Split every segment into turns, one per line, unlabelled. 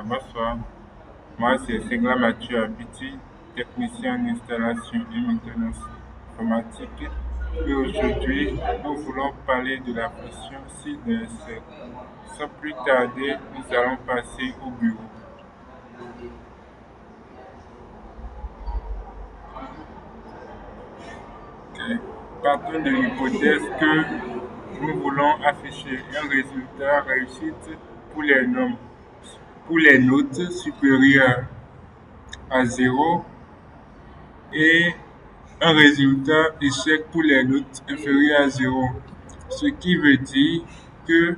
Bonsoir, moi c'est Segla Mathieu Abiti, technicien en installation et maintenance informatique. Et aujourd'hui, nous voulons parler de la fonction ci-dessus. Sans plus tarder, nous allons passer au bureau. Ok. Partons de l'hypothèse que nous voulons afficher un résultat réussite pour les nombres, pour les notes supérieures à zéro et un résultat échec pour les notes inférieures à zéro. Ce qui veut dire que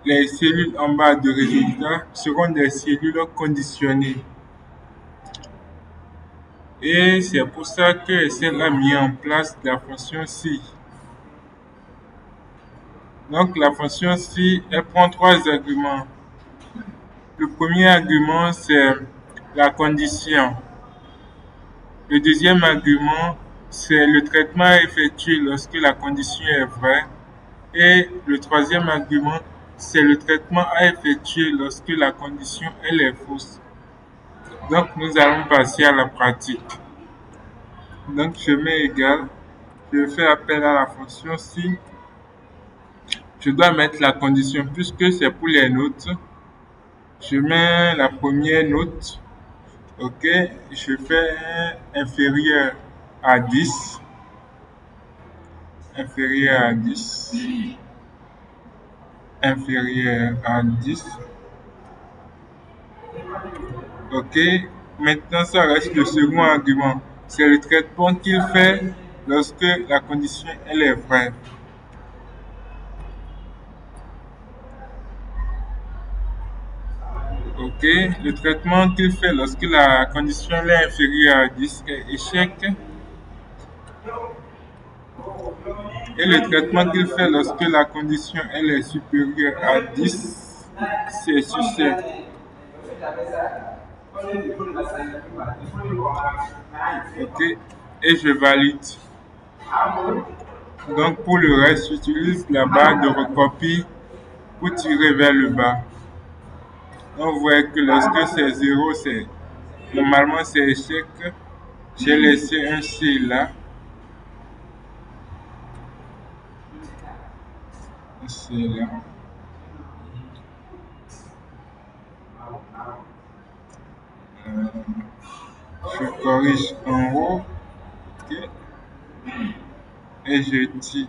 les cellules en bas de résultat seront des cellules conditionnées. Et c'est pour ça que Excel a mis en place la fonction si. Donc la fonction si, elle prend trois arguments. Le premier argument, c'est la condition. Le deuxième argument, c'est le traitement effectué lorsque la condition est vraie. Et le troisième argument, c'est le traitement à effectuer lorsque la condition elle est fausse. Donc nous allons passer à la pratique. Donc je mets égal, je fais appel à la fonction si. Je dois mettre la condition puisque c'est pour les notes. Je mets la première note, ok, je fais inférieur à 10, inférieur à 10, inférieur à 10. Ok, maintenant ça reste le second argument. C'est le traitement qu'il fait lorsque la condition elle est vraie. Ok, le traitement qu'il fait lorsque la condition elle est inférieure à 10 est échec. Et le traitement qu'il fait lorsque la condition elle est supérieure à 10, c'est succès. Ok, et je valide. Donc pour le reste, j'utilise la barre de recopie pour tirer vers le bas. On voit que lorsque c'est 0, c'est normalement c'est échec. J'ai laissé un C là. Un C là. Euh, je corrige en haut. Ok, et je tire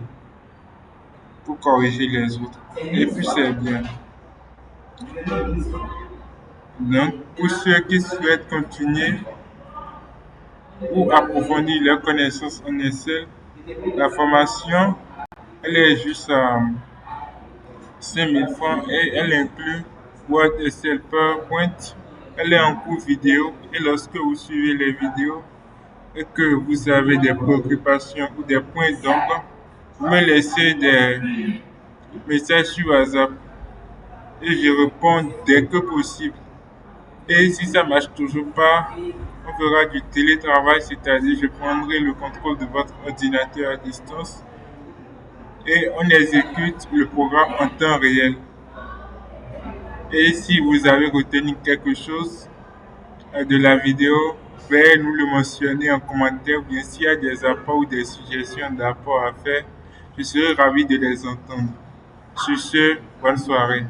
pour corriger les autres. Et puis c'est bien. Donc, pour ceux qui souhaitent continuer ou approfondir leurs connaissances en Excel, la formation, elle est juste à 5000 francs et elle inclut Word, Excel, PowerPoint. Elle est en cours vidéo et lorsque vous suivez les vidéos et que vous avez des préoccupations ou des points d'ombre, vous me laissez des messages sur WhatsApp et je réponds dès que possible. Et si ça ne marche toujours pas, on fera du télétravail, c'est-à-dire je prendrai le contrôle de votre ordinateur à distance et on exécute le programme en temps réel. Et si vous avez retenu quelque chose de la vidéo, veuillez nous le mentionner en commentaire ou bien s'il y a des apports ou des suggestions d'apports à faire, je serai ravi de les entendre. Sur ce, bonne soirée.